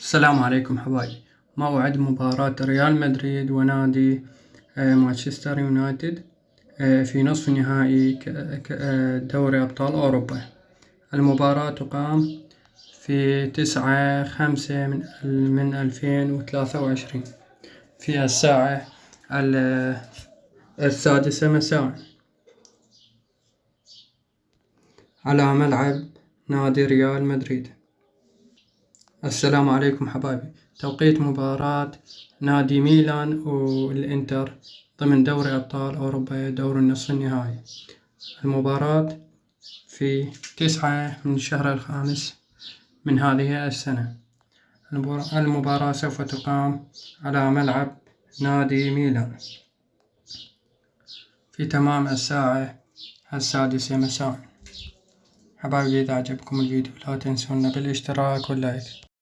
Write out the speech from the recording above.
السلام عليكم حبايبي. موعد مباراة ريال مدريد ونادي مانشستر يونايتد في نصف نهائي دوري أبطال أوروبا. المباراة تقام في 9/5 من 2023 في الساعة 6 مساء على ملعب نادي ريال مدريد. السلام عليكم حبايبي. توقيت مباراة نادي ميلان والإنتر ضمن دوري أبطال أوروبا دور النصف النهائي. المباراة في 9 من الشهر الخامس من هذه السنة. المباراة سوف تقام على ملعب نادي ميلان في تمام الساعة 6 مساء. حبايبي، إذا عجبكم الفيديو لا تنسونا بالاشتراك واللايك.